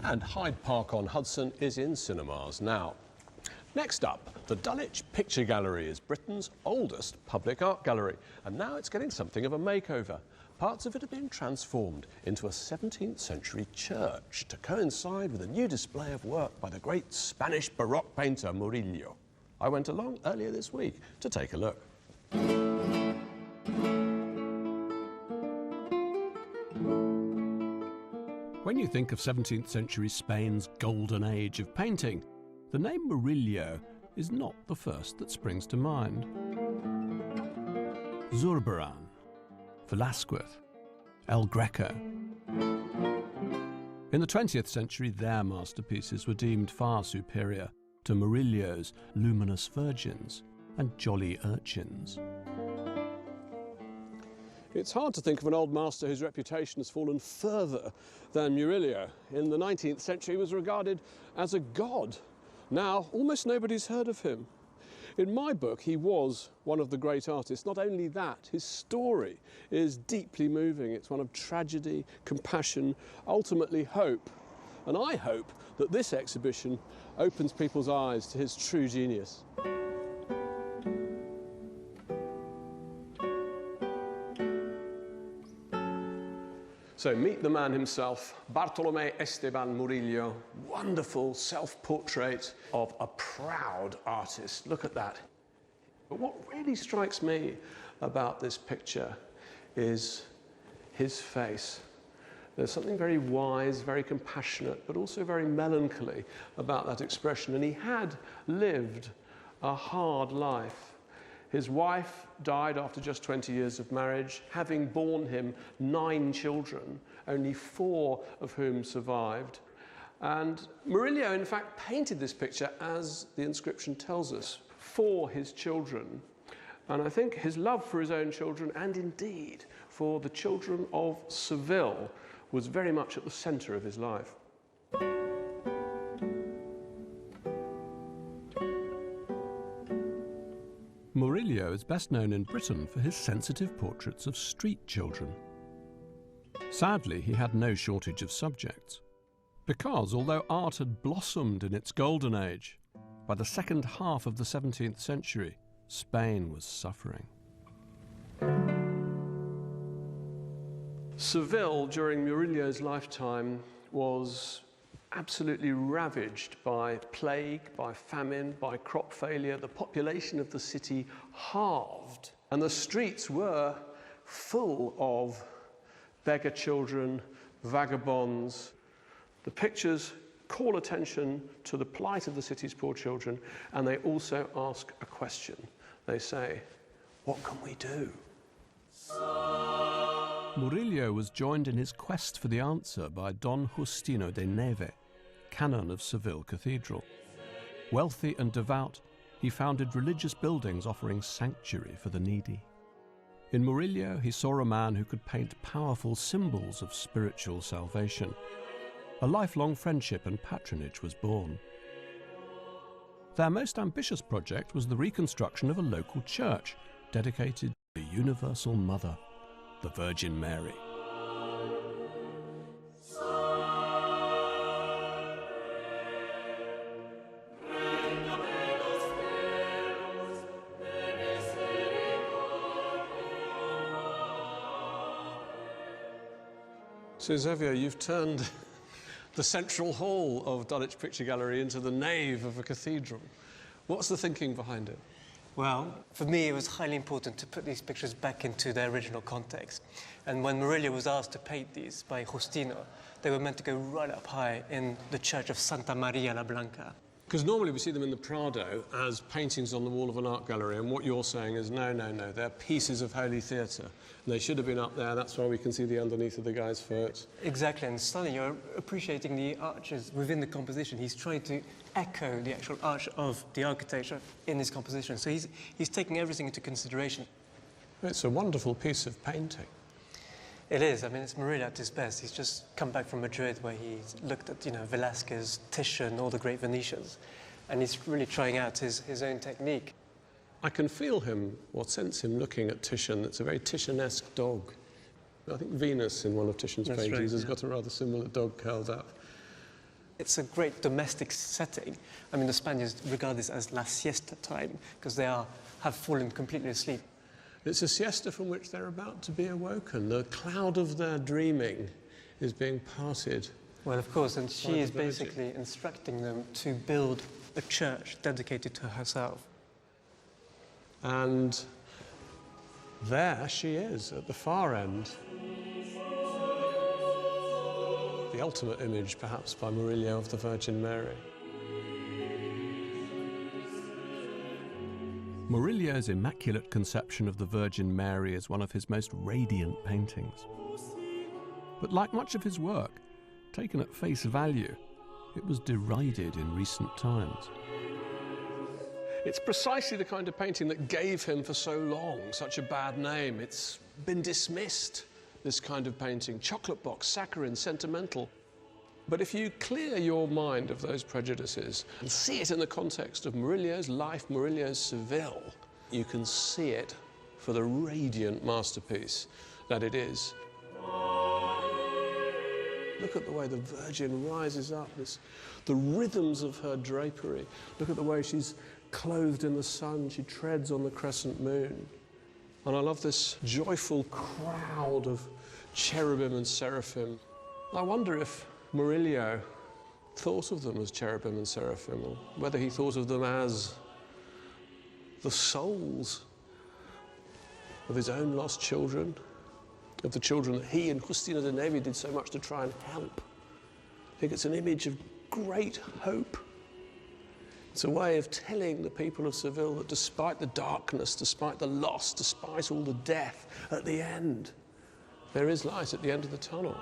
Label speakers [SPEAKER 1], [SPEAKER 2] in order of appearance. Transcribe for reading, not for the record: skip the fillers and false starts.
[SPEAKER 1] And Hyde Park on Hudson is in cinemas now. Next up, the Dulwich Picture Gallery is Britain's oldest public art gallery, and now it's getting something of a makeover. Parts of it have been transformed into a 17th century church to coincide with a new display of work by the great Spanish baroque painter Murillo. I went along earlier this week to take a look. When you think of 17th century Spain's golden age of painting, the name Murillo is not the first that springs to mind. Zurbarán, Velázquez, El Greco. In the 20th century, their masterpieces were deemed far superior to Murillo's luminous virgins and jolly urchins. It's hard to think of an old master whose reputation has fallen further than Murillo. In the 19th century, he was regarded as a god. Now, almost nobody's heard of him. In my book, he was one of the great artists. Not only that, his story is deeply moving. It's one of tragedy, compassion, ultimately hope. And I hope that this exhibition opens people's eyes to his true genius. So meet the man himself, Bartholome Esteban Murillo, wonderful self-portrait of a proud artist. Look at that. But what really strikes me about this picture is his face. There's something very wise, very compassionate, but also very melancholy about that expression. And he had lived a hard life. His wife died after just 20 years of marriage, having borne him 9 children, only 4 of whom survived. And Murillo, in fact, painted this picture, as the inscription tells us, for his children. And I think his love for his own children, and indeed for the children of Seville, was very much at the centre of his life. Murillo is best known in Britain for his sensitive portraits of street children. Sadly, he had no shortage of subjects, because although art had blossomed in its golden age, by the second half of the 17th century, Spain was suffering. Seville, during Murillo's lifetime, was absolutely ravaged by plague, by famine, by crop failure. The population of the city halved, and the streets were full of beggar children, vagabonds. The pictures call attention to the plight of the city's poor children, and they also ask a question. They say, what can we do? Murillo was joined in his quest for the answer by Don Justino de Neve, canon of Seville Cathedral. Wealthy and devout, he founded religious buildings offering sanctuary for the needy. In Murillo, he saw a man who could paint powerful symbols of spiritual salvation. A lifelong friendship and patronage was born. Their most ambitious project was the reconstruction of a local church dedicated to the Universal Mother, the Virgin Mary. So Xavier, you've turned the central hall of Dulwich Picture Gallery into the nave of a cathedral. What's the thinking behind it?
[SPEAKER 2] Well, for me, it was highly important to put these pictures back into their original context. And when Murillo was asked to paint these by Justino, they were meant to go right up high in the church of Santa Maria la Blanca.
[SPEAKER 1] Because normally we see them in the Prado as paintings on the wall of an art gallery, and what you're saying is, no, no, no, they're pieces of holy theatre. They should have been up there, that's why we can see the underneath of the guy's foot.
[SPEAKER 2] Exactly, and suddenly you're appreciating the arches within the composition. He's trying to echo the actual arch of the architecture in his composition. So he's taking everything into consideration.
[SPEAKER 1] It's a wonderful piece of painting.
[SPEAKER 2] It is. I mean, it's Murillo at his best. He's just come back from Madrid, where he's looked at, Velázquez, Titian, all the great Venetians, and he's really trying out his own technique.
[SPEAKER 1] I can feel him, or sense him, looking at Titian. It's a very Titianesque dog. I think Venus, in one of Titian's paintings, has got a rather similar dog curled up.
[SPEAKER 2] It's a great domestic setting. I mean, the Spaniards regard this as la siesta time because they have fallen completely asleep.
[SPEAKER 1] It's a siesta from which they're about to be awoken. The cloud of their dreaming is being parted.
[SPEAKER 2] Well, of course, and she is basically instructing them to build a church dedicated to herself.
[SPEAKER 1] And there she is at the far end. The ultimate image, perhaps, by Murillo of the Virgin Mary.
[SPEAKER 3] Murillo's immaculate conception of the Virgin Mary is one of his most radiant paintings. But like much of his work, taken at face value, it was derided in recent times.
[SPEAKER 1] It's precisely the kind of painting that gave him for so long such a bad name. It's been dismissed, this kind of painting. Chocolate box, saccharine, sentimental. But if you clear your mind of those prejudices and see it in the context of Murillo's life, Murillo's Seville, you can see it for the radiant masterpiece that it is. Look at the way the Virgin rises up, the rhythms of her drapery. Look at the way she's clothed in the sun, she treads on the crescent moon. And I love this joyful crowd of cherubim and seraphim. I wonder if Murillo thought of them as cherubim and seraphim, or whether he thought of them as the souls of his own lost children, of the children that he and Justino de Neve did so much to try and help. I think it's an image of great hope. It's a way of telling the people of Seville that despite the darkness, despite the loss, despite all the death, at the end, there is light at the end of the tunnel.